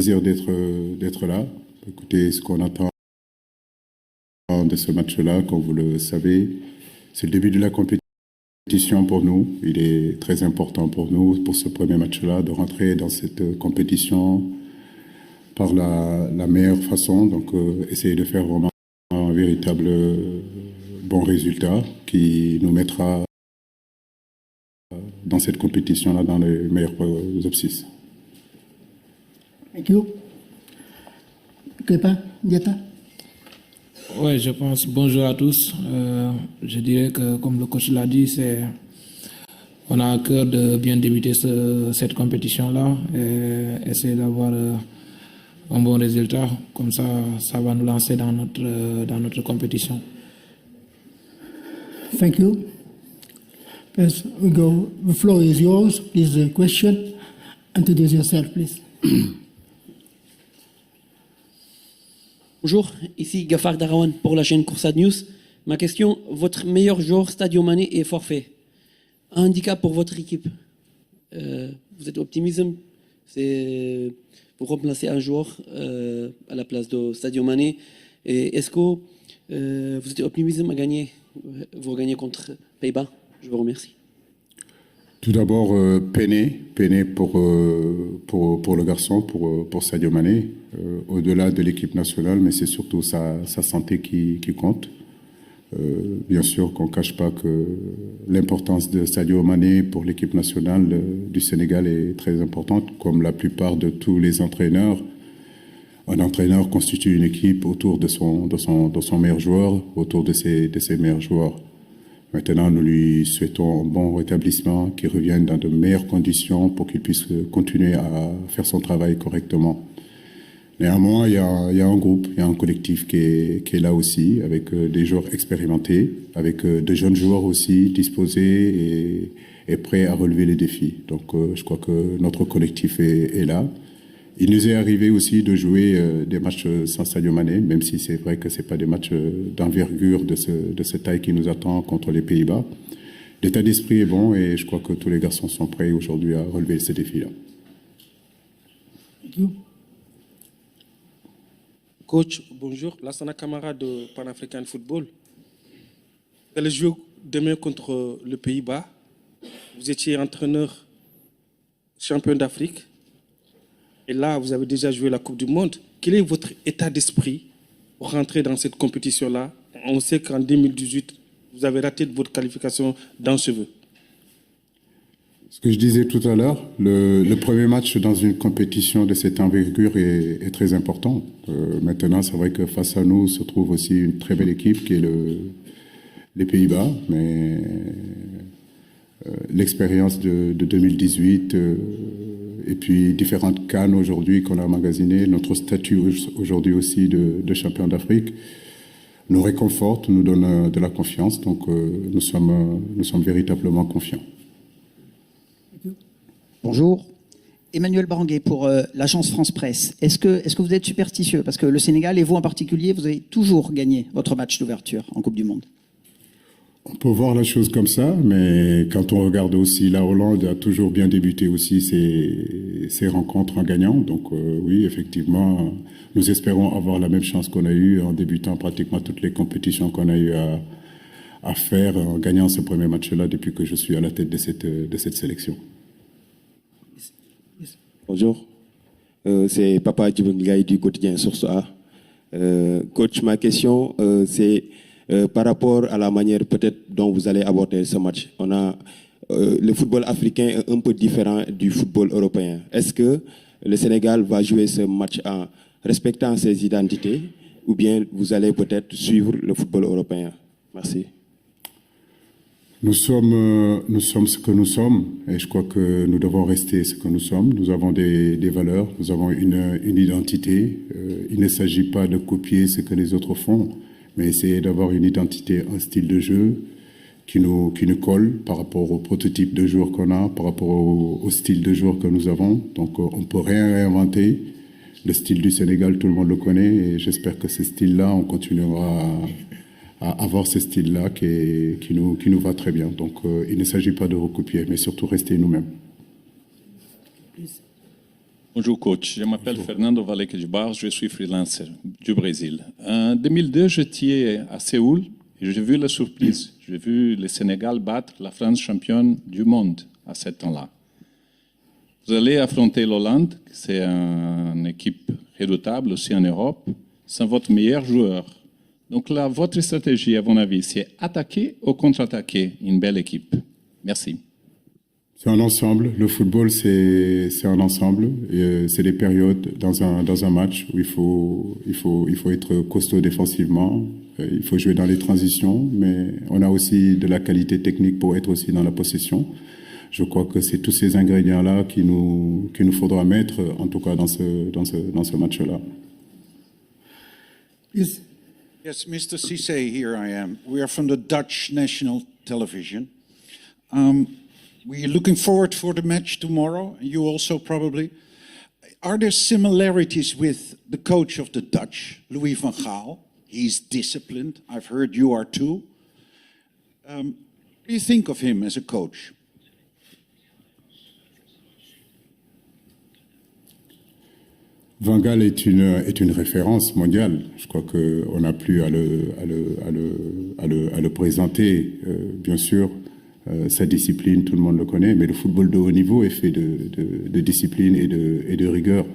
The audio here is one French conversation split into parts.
plaisir d'être là. Écoutez, ce qu'on attend de ce match-là, comme vous le savez, c'est le début de la compétition pour nous. Il est très important pour nous, pour ce premier match-là, de rentrer dans cette compétition par la meilleure façon. Donc, essayer de faire vraiment un véritable bon résultat qui nous mettra dans cette compétition-là dans les meilleurs opsis. Thank you. Kepa, Diata. Oui, je pense. Bonjour à tous. Je dirais que, comme le coach l'a dit, on a à cœur de bien débuter cette compétition-là et essayer d'avoir un bon résultat. Comme ça va nous lancer dans notre compétition. Thank you. First, we go. The floor is yours. Please, the question. Introduce yourself, please. Bonjour, ici Gafar Darawan pour la chaîne Coursade News. Ma question, votre meilleur joueur Sadio Mané est forfait. Un handicap pour votre équipe. Vous êtes optimiste, c'est pour remplacer un joueur à la place de Sadio Mané. Et est-ce que vous êtes optimiste à gagner? Vous gagnez contre Pays-Bas? Je vous remercie. Tout d'abord, peiné pour le garçon, pour Sadio Mané, au-delà de l'équipe nationale, mais c'est surtout sa santé qui compte. Bien sûr qu'on ne cache pas que l'importance de Sadio Mané pour l'équipe nationale du Sénégal est très importante, comme la plupart de tous les entraîneurs. Un entraîneur constitue une équipe autour de son meilleur joueur, autour de ses meilleurs joueurs. Maintenant, nous lui souhaitons un bon rétablissement, qu'il revienne dans de meilleures conditions pour qu'il puisse continuer à faire son travail correctement. Néanmoins, il y a un groupe, il y a un collectif qui est là aussi, avec des joueurs expérimentés, avec de jeunes joueurs aussi disposés et prêts à relever les défis. Donc, je crois que notre collectif est là. Il nous est arrivé aussi de jouer des matchs sans Sadio Mané, même si c'est vrai que ce n'est pas des matchs d'envergure de cette taille qui nous attend contre les Pays-Bas. L'état d'esprit est bon et je crois que tous les garçons sont prêts aujourd'hui à relever ces défis-là. Coach, bonjour. Lassana Camara de Pan-African Football. Vous allez jouer demain contre le Pays-Bas. Vous étiez entraîneur champion d'Afrique. Et là, vous avez déjà joué la Coupe du Monde. Quel est votre état d'esprit pour rentrer dans cette compétition-là? On sait qu'en 2018, vous avez raté votre qualification dans ce vœu. Ce que je disais tout à l'heure, le premier match dans une compétition de cette envergure est très important. Maintenant, c'est vrai que face à nous se trouve aussi une très belle équipe qui est les Pays-Bas, mais l'expérience de 2018 et puis différentes cannes aujourd'hui qu'on a emmagasinées, notre statut aujourd'hui aussi de champion d'Afrique nous réconforte, nous donne de la confiance. Donc nous sommes véritablement confiants. Bonjour. Emmanuel Baranguet pour l'agence France Presse. Est-ce que vous êtes superstitieux? Parce que le Sénégal, et vous en particulier, vous avez toujours gagné votre match d'ouverture en Coupe du Monde. On peut voir la chose comme ça, mais quand on regarde aussi, la Hollande a toujours bien débuté aussi ses rencontres en gagnant. Donc oui, effectivement, nous espérons avoir la même chance qu'on a eue en débutant pratiquement toutes les compétitions qu'on a eu à faire en gagnant ce premier match-là depuis que je suis à la tête de cette sélection. Bonjour, c'est Papa Djibril du quotidien Source A. Coach, ma question, c'est par rapport à la manière peut-être dont vous allez aborder ce match. Le football africain est un peu différent du football européen. Est-ce que le Sénégal va jouer ce match en respectant ses identités ou bien vous allez peut-être suivre le football européen? Merci. Nous sommes ce que nous sommes et je crois que nous devons rester ce que nous sommes. Nous avons des valeurs, nous avons une identité. Il ne s'agit pas de copier ce que les autres font, mais essayer d'avoir une identité, un style de jeu qui nous colle par rapport au prototype de joueur qu'on a, par rapport au style de joueur que nous avons. Donc on ne peut rien réinventer. Le style du Sénégal, tout le monde le connaît et j'espère que ce style-là, on continuera à avoir ce style-là qui nous va très bien. Donc il ne s'agit pas de recopier, mais surtout rester nous-mêmes. Bonjour coach, je m'appelle Fernando Valeque de Barros, je suis freelancer du Brésil. En 2002, j'étais à Séoul et j'ai vu la surprise. J'ai vu le Sénégal battre la France championne du monde à ce temps-là. Vous allez affronter l'Hollande, c'est une équipe redoutable aussi en Europe, sans votre meilleur joueur. Donc là, votre stratégie, à mon avis, c'est attaquer ou contre-attaquer une belle équipe. Merci. C'est un ensemble. Le football, c'est un ensemble. C'est des périodes dans un match où il faut être costaud défensivement. Il faut jouer dans les transitions, mais on a aussi de la qualité technique pour être aussi dans la possession. Je crois que c'est tous ces ingrédients-là qu'il nous faudra mettre, en tout cas dans ce match-là. Yes. Yes, Mr. Cisse, here I am. We are from the Dutch national television. We're looking forward for the match tomorrow. You also probably. Are there similarities with the coach of the Dutch, Louis van Gaal? He's disciplined. I've heard you are too. What do you think of him as a coach? Van Gaal est une référence mondiale. Je crois qu'on n'a plus à le présenter, bien sûr. Sa discipline, tout le monde le connaît, mais le football de haut niveau est fait de discipline et de rigueur.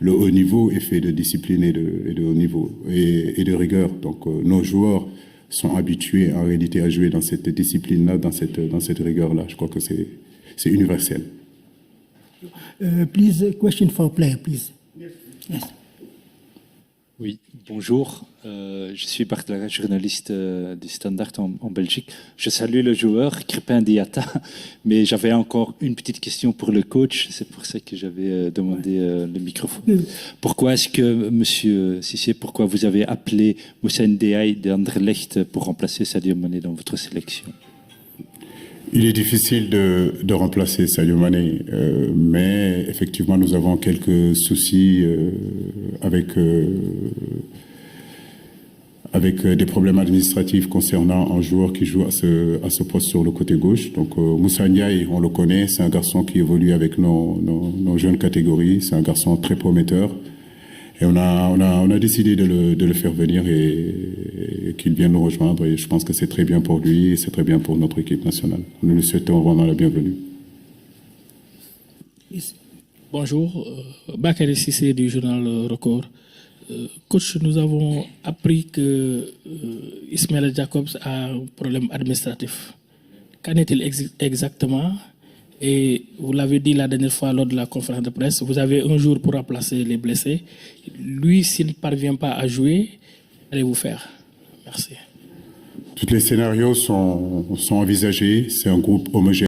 Le haut niveau est fait de discipline et de haut niveau et de rigueur. Donc nos joueurs sont habitués en réalité à jouer dans cette discipline-là, dans cette rigueur-là. Je crois que c'est universel. Please, question for player, please. Yes. Oui, bonjour. Je suis Bartlara, journaliste du Standard en Belgique. Je salue le joueur, Crépin Diatta, mais j'avais encore une petite question pour le coach. C'est pour ça que j'avais demandé le microphone. Pourquoi est-ce que, monsieur Cisse, pourquoi vous avez appelé Moussa Ndiaye d'Anderlecht pour remplacer Sadio Mané dans votre sélection? Il est difficile de remplacer Sadio Mané, mais effectivement, nous avons quelques soucis avec des problèmes administratifs concernant un joueur qui joue à ce poste sur le côté gauche. Donc Moussa Ndiaye, on le connaît, c'est un garçon qui évolue avec nos jeunes catégories, c'est un garçon très prometteur. Et on a décidé de le faire venir et qu'il vienne nous rejoindre. Et je pense que c'est très bien pour lui et c'est très bien pour notre équipe nationale. Nous lui souhaitons vraiment la bienvenue. Bonjour, Bakary Cissé du journal Record. Coach, nous avons appris que Ismaël Jacobs a un problème administratif. Qu'en est-il exactement? Et vous l'avez dit la dernière fois lors de la conférence de presse, vous avez un jour pour remplacer les blessés. Lui, s'il ne parvient pas à jouer, qu'allez-vous faire? Merci. Tous les scénarios sont envisagés. C'est un groupe homogène.